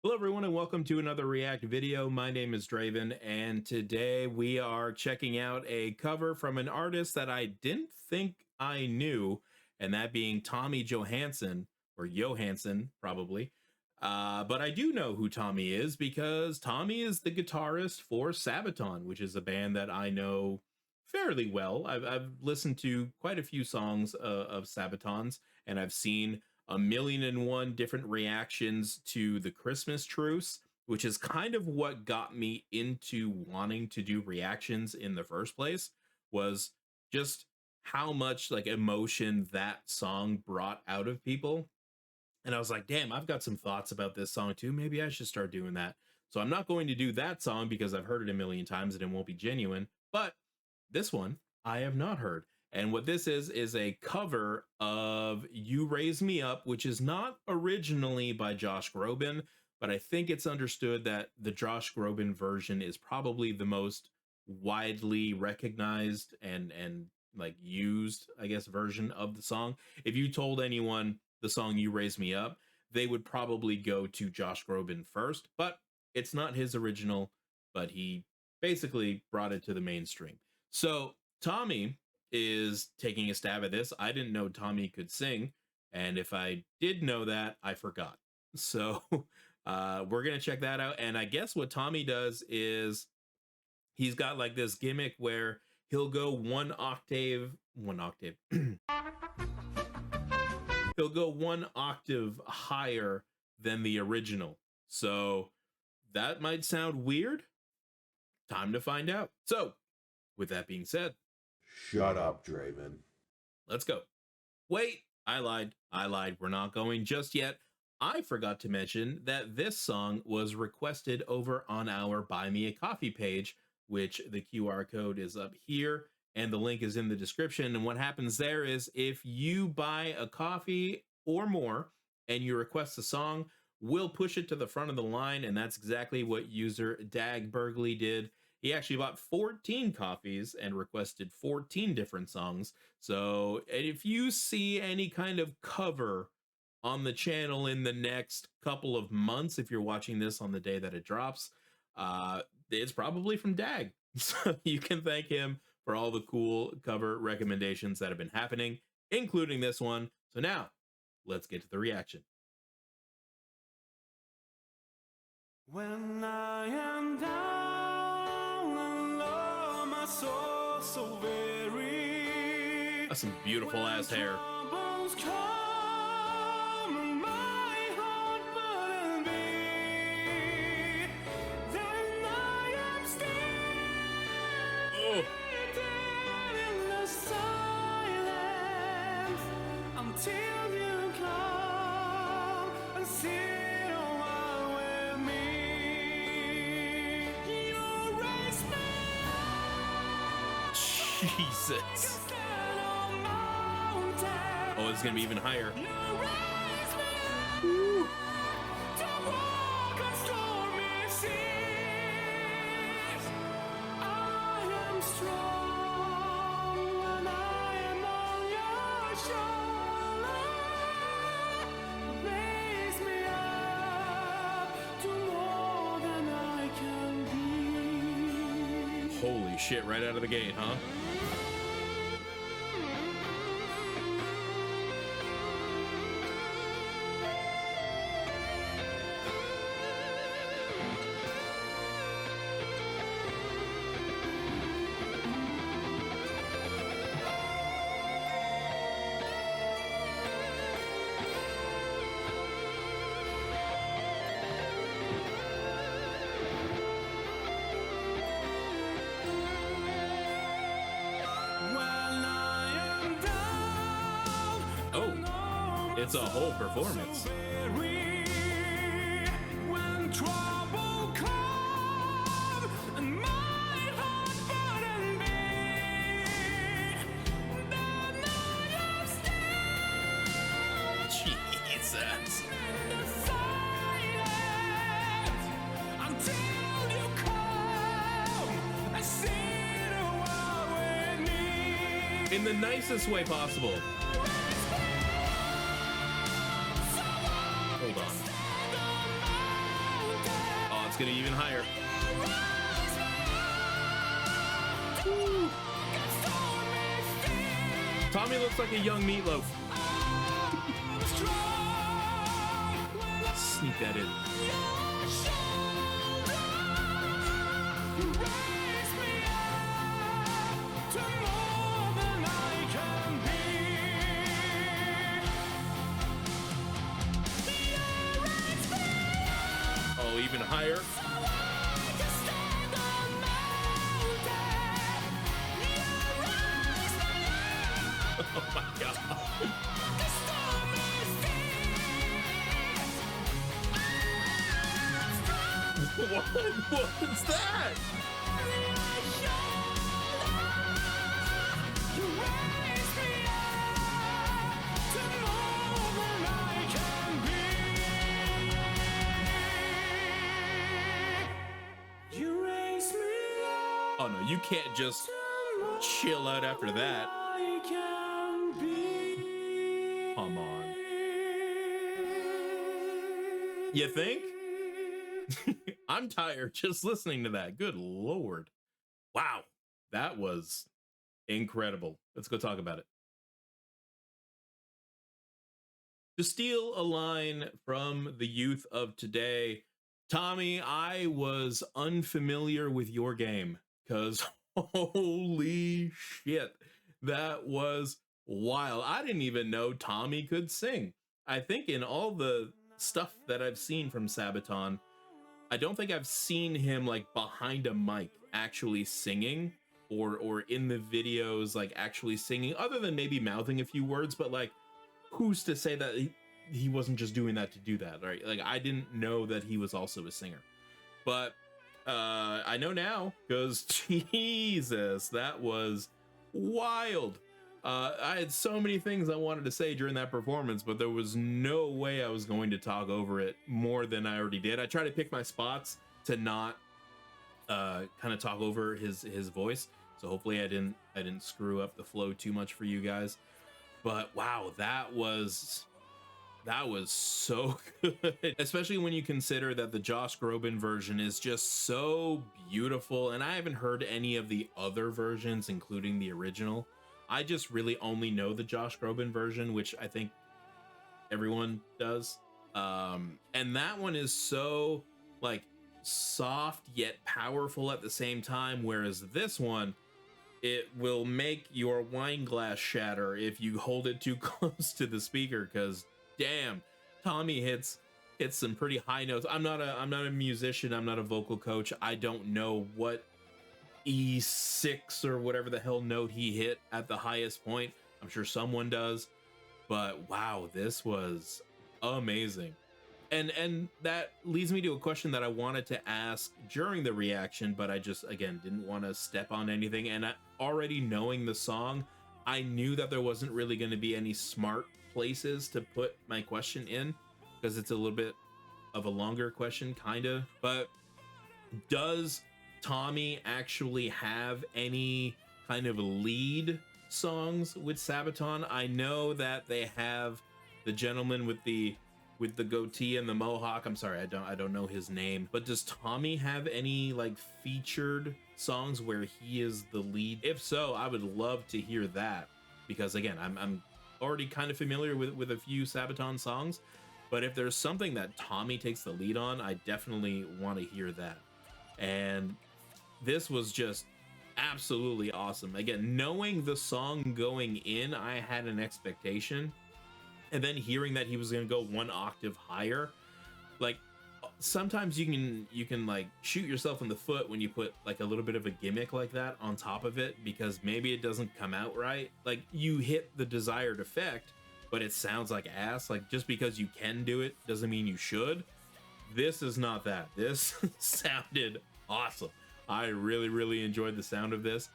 Hello everyone and welcome to another React video. My name is Draven and today we are checking out a cover from an artist that I didn't think I knew, and that being Tommy Johansson, or Johansson probably. But I do know who Tommy is because Tommy is the guitarist for Sabaton, which is a band that I know fairly well. I've listened to quite a few songs of Sabaton's, and I've seen a million and one different reactions to the Christmas truce, which is kind of what got me into wanting to do reactions in the first place, was just how much like emotion that song brought out of people. And I was like, damn, I've got some thoughts about this song too. Maybe I should start doing that. So I'm not going to do that song because I've heard it a million times and it won't be genuine. But this one I have not heard. And what this is a cover of You Raise Me Up, which is not originally by Josh Groban, but I think it's understood that the Josh Groban version is probably the most widely recognized and like used, I guess, version of the song. If you told anyone the song You Raise Me Up, they would probably go to Josh Groban first, but it's not his original, but he basically brought it to the mainstream. So Tommy is taking a stab at this. I didn't know Tommy could sing, and if I did know that, I forgot. So we're gonna check that out. And I guess what Tommy does is he's got like this gimmick where he'll go one octave he'll go one octave higher than the original. So that might sound weird. Time to find out. So with that being said, shut up, Draven. Let's go. Wait, I lied. We're not going just yet. I forgot to mention that this song was requested over on our Buy Me a Coffee page, which the QR code is up here and the link is in the description. And what happens there is if you buy a coffee or more and you request a song, we'll push it to the front of the line. And that's exactly what user Dag Burgley did. He actually bought 14 coffees and requested 14 different songs. So if you see any kind of cover on the channel in the next couple of months, if you're watching this on the day that it drops, it's probably from Dag. So you can thank him for all the cool cover recommendations that have been happening, including this one. So now let's get to the reaction. When I am down, my soul so very. That's some beautiful ass hair. Oh. Until you come and sit a while with me. You raise me up. Jesus. Oh, it's gonna be even higher. You raise me up to walk on stormy seas. I am strong when I am on your shoulder. Raise me up to more than I can be. Holy shit, right out of the gate, huh? Oh, it's a whole performance. When trouble comes and my heart burden be, then I am still Jesus. in the silence until you come and sit a while with me. In the nicest way possible. Hold on. get even higher. Tommy looks like a young Meatloaf. Sneak that in. Oh, even higher. Oh my God. What was that? Oh no, you can't just chill out after that. Come on. You think? I'm tired just listening to that. Good Lord. Wow. That was incredible. Let's go talk about it. To steal a line from the youth of today, Tommy, I was unfamiliar with your game because holy shit, that was wild. I didn't even know Tommy could sing. I think in all the stuff that I've seen from Sabaton, I don't think I've seen him like behind a mic actually singing or in the videos like actually singing, other than maybe mouthing a few words, but like who's to say that he wasn't just doing that to do that, right? Like I didn't know that he was also a singer, but I know now because Jesus, that was wild. I had so many things I wanted to say during that performance, but there was no way I was going to talk over it more than I already did. I tried to pick my spots to not kind of talk over his voice, so hopefully I didn't screw up the flow too much for you guys. But wow, that was so good, especially when you consider that the Josh Groban version is just so beautiful, and I haven't heard any of the other versions, including the original. I just really only know the Josh Groban version, which I think everyone does. And that one is so like soft yet powerful at the same time, whereas this one, it will make your wine glass shatter if you hold it too close to the speaker, because damn, Tommy hits some pretty high notes. I'm not a musician, I'm not a vocal coach. I don't know what E6 or whatever the hell note he hit at the highest point. I'm sure someone does, but wow, this was amazing. And that leads me to a question that I wanted to ask during the reaction, but I just again didn't want to step on anything. And already knowing the song, I knew that there wasn't really going to be any smart places to put my question in, because it's a little bit of a longer question, kind of. But does Tommy actually have any kind of lead songs with Sabaton? I know that they have the gentleman with the goatee and the mohawk. I'm sorry, I don't know his name. But does Tommy have any like featured songs where he is the lead? If so, I would love to hear that, because again, I'm already kind of familiar with a few Sabaton songs, but if there's something that Tommy takes the lead on, I definitely want to hear that. And this was just absolutely awesome. Again, knowing the song going in, I had an expectation, and then hearing that he was going to go one octave higher, like sometimes you can like shoot yourself in the foot when you put like a little bit of a gimmick like that on top of it, because maybe it doesn't come out right. Like you hit the desired effect, but it sounds like ass. Like just because you can do it doesn't mean you should. This is not that. This sounded awesome. I really enjoyed the sound of this,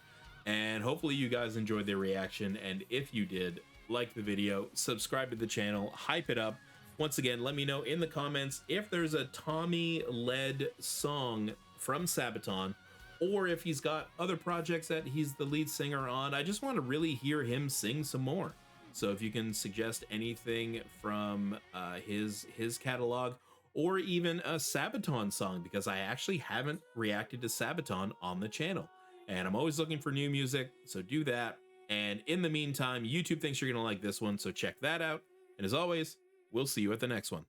and hopefully you guys enjoyed the reaction. And if you did, like the video, subscribe to the channel, hype it up. Once again, let me know in the comments if there's a Tommy led song from Sabaton, or if he's got other projects that he's the lead singer on. I just want to really hear him sing some more. So if you can suggest anything from his catalog, or even a Sabaton song, because I actually haven't reacted to Sabaton on the channel. And I'm always looking for new music, so do that. And in the meantime, YouTube thinks you're going to like this one, so check that out. And as always, we'll see you at the next one.